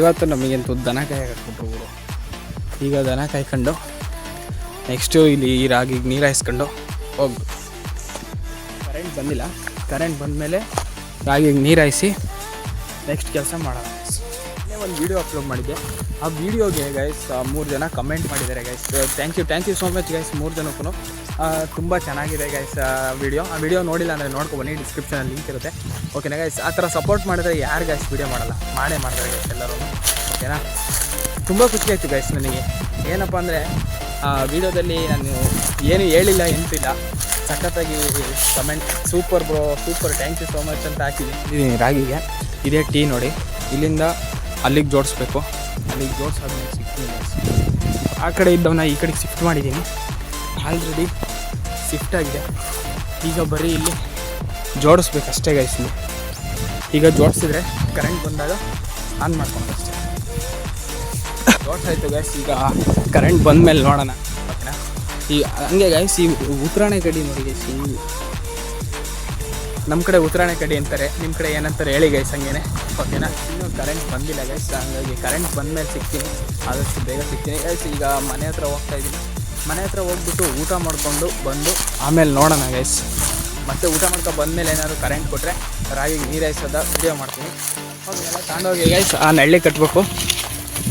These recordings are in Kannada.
ಇವತ್ತು ನಮಗಂತೂ ದನ ಕಾಯಕೊಟ್ರು ಊರು. ಈಗ ದನ ಕಾಯ್ಕೊಂಡು ನೆಕ್ಸ್ಟು ಇಲ್ಲಿ ಈ ರಾಗಿಗೆ ನೀರು ಹಾಯಿಸ್ಕೊಂಡು ಹೋಗ್ದು. ಕರೆಂಟ್ ಬಂದಿಲ್ಲ, ಕರೆಂಟ್ ಬಂದಮೇಲೆ ರಾಗಿಗೆ ನೀರು ಹಾಯಿಸಿ ನೆಕ್ಸ್ಟ್ ಕೆಲಸ ಮಾಡೋಣ. ಒಂದು ವೀಡಿಯೋ ಅಪ್ಲೋಡ್ ಮಾಡಿದ್ದೆ. ಆ ವೀಡಿಯೋಗೆ ಗೈಸ್ 3 ಜನ ಕಮೆಂಟ್ ಮಾಡಿದ್ದಾರೆ guys. Thank you so much guys 3 ಜನಕ್ಕೂ. ತುಂಬ ಚೆನ್ನಾಗಿದೆ ಗೈಸ್ ವೀಡಿಯೋ. ಆ ವಿಡಿಯೋ ನೋಡಿಲ್ಲ ಅಂದರೆ ನೋಡ್ಕೊಬನ್ನಿ, ಡಿಸ್ಕ್ರಿಪ್ಷನಲ್ಲಿ ಲಿಂಕ್ ಇರುತ್ತೆ. ಓಕೆನಾ ಗೈಸ್? ಆ ಥರ ಸಪೋರ್ಟ್ ಮಾಡಿದ್ರೆ ಯಾರು ಗೈಸ್ ವೀಡಿಯೋ ಮಾಡಲ್ಲ, ಮಾಡ್ತಾರೆ ಗೈಸ್ ಎಲ್ಲರೂ. ಓಕೆನಾ? ತುಂಬ ಖುಷಿ ಆಯಿತು ಗೈಸ್ ನನಗೆ. ಏನಪ್ಪ ಅಂದರೆ ಆ ವಿಡಿಯೋದಲ್ಲಿ ನಾನು ಏನು ಹೇಳಿಲ್ಲ ಎಂತಿಲ್ಲ, ಸಖತ್ತಾಗಿ comment super bro super thank you so much ಅಂತ ಹಾಕಿದ್ದೀನಿ ರಾಗಿಗೆ. ಇದೇ ಟೀ ನೋಡಿ, ಇಲ್ಲಿಂದ ಅಲ್ಲಿಗೆ ಜೋಡಿಸ್ಬೇಕು. ಅಲ್ಲಿಗೆ ಜೋಡಿಸಾದ್ಮೇಲೆ ಸಿಗ್ತೀನಿ. ಆ ಕಡೆ ಇದ್ದವನ್ನ ಈ ಕಡೆಗೆ ಶಿಫ್ಟ್ ಮಾಡಿದ್ದೀನಿ. ಆಲ್ರೆಡಿ ಶಿಫ್ಟ್ ಆಗಿದೆ. ಈಗ ಬರೀ ಇಲ್ಲಿ ಜೋಡಿಸ್ಬೇಕಷ್ಟೇ ಗೈಸ್. ಈಗ ಜೋಡಿಸಿದ್ರೆ ಕರೆಂಟ್ ಬಂದಾಗ ಆನ್ ಮಾಡ್ಕೊಂಡು ಅಷ್ಟೇ. ಜೋಡಿಸಾಯ್ತು ಗೈಸ್. ಈಗ ಕರೆಂಟ್ ಬಂದಮೇಲೆ ನೋಡೋಣ. ಓಕೆನಾ? ಈ ಹಂಗೆ ಗೈಸ್ ಈ ಉತ್ತರಾಣೆ ಕಡಿ ನೋಡಿ ಗೈಸ್. ನಮ್ಮ ಕಡೆ ಉತ್ತರಾಣೆ ಕಡಿ ಅಂತಾರೆ, ನಿಮ್ಮ ಕಡೆ ಏನಂತಾರೆ ಹೇಳಿ ಗೈಸ್ ಹಂಗೇನೆ. ಓಕೆನಾ? ಇನ್ನೂ ಕರೆಂಟ್ ಬಂದಿಲ್ಲ ಗೈಸ್, ಹಂಗಾಗಿ ಕರೆಂಟ್ ಬಂದಮೇಲೆ ಸಿಗ್ತೀನಿ, ಆದಷ್ಟು ಬೇಗ ಸಿಗ್ತೀನಿ ಗೈಸ್. ಈಗ ಮನೆ ಹತ್ರ ಹೋಗ್ತಾಯಿದ್ದೀನಿ. ಮನೆ ಹತ್ರ ಹೋಗ್ಬಿಟ್ಟು ಊಟ ಮಾಡಿಕೊಂಡು ಬಂದು ಆಮೇಲೆ ನೋಡೋಣ ಗೈಸ್. ಮತ್ತೆ ಊಟ ಮಾಡ್ಕೊಂಡು ಬಂದಮೇಲೆ ಏನಾದರೂ ಕರೆಂಟ್ ಕೊಟ್ಟರೆ ರಾಗಿಗೆ ನೀರು ಹಾಯಿಸೋದ ವಿಡಿಯೋ ಮಾಡ್ತೀನಿ. ಎಲ್ಲ ತಗೊಂಡೋಗಿ ಗೈಸ್ ಆ ನೆಳ್ಳಿ ಕಟ್ಟಬೇಕು.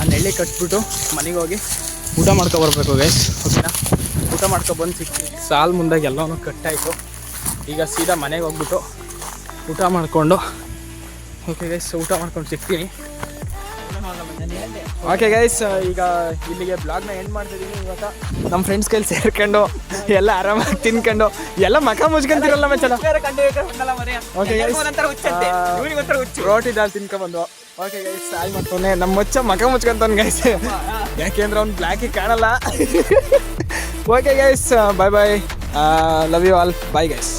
ಆ ನೆಳ್ಳಿ ಕಟ್ಬಿಟ್ಟು ಮನೆಗೆ ಹೋಗಿ ಊಟ ಮಾಡ್ಕೊಬರ್ಬೇಕು ಗೈಸ್. ಓಕೆನಾ? ಊಟ ಮಾಡ್ಕೊಬಂದು ಸಿಗ್ತೀನಿ. ಸಾಲು ಮುಂದಾಗಿ ಎಲ್ಲವೂ ಕಟ್ಟಾಯಿತು. ಈಗ ಸೀದಾ ಮನೆಗೆ ಹೋಗ್ಬಿಟ್ಟು ಊಟ ಮಾಡಿಕೊಂಡು ಓಕೆ ಗೈಸ್ ಊಟ ಮಾಡ್ಕೊಂಡು ಸಿಗ್ತೀನಿ. ಓಕೆ ಗೈಸ್, ಈಗ ಇಲ್ಲಿಗೆ ಬ್ಲಾಗ್ನ ಎಂಡ್ ಮಾಡ್ತಿದ್ದೀನಿ. ಇವಾಗ ನಮ್ಮ ಫ್ರೆಂಡ್ಸ್ ಕೈಲಿ ಸೇರ್ಕೊಂಡು ಎಲ್ಲ ಆರಾಮಾಗಿ ತಿನ್ಕೊಂಡು ಎಲ್ಲ ಮಕ ಮುಚ್ಕೊಂತಿರಲ್ಲ ಮಚ್ಚಲ. ಓಕೆ ಗೈಸ್, ರೋಟಿ ದಾಲ್ ತಿನ್ಕೊಂಡ್ಬಂದು. ಓಕೆ ಗೈಸ್, ಸಾಯ್ ಮಾಡ್ತಾನೆ ನಮ್ಮ ಮಚ್ಚ ಮಕ ಮುಚ್ಕೊಂತಾನೆ ಗೈಸ್, ಯಾಕೆಂದ್ರೆ ಅವ್ನು ಬ್ಲ್ಯಾಕಿಗೆ ಕಾಣಲ್ಲ. Okay guys, bye bye, love you all, bye guys.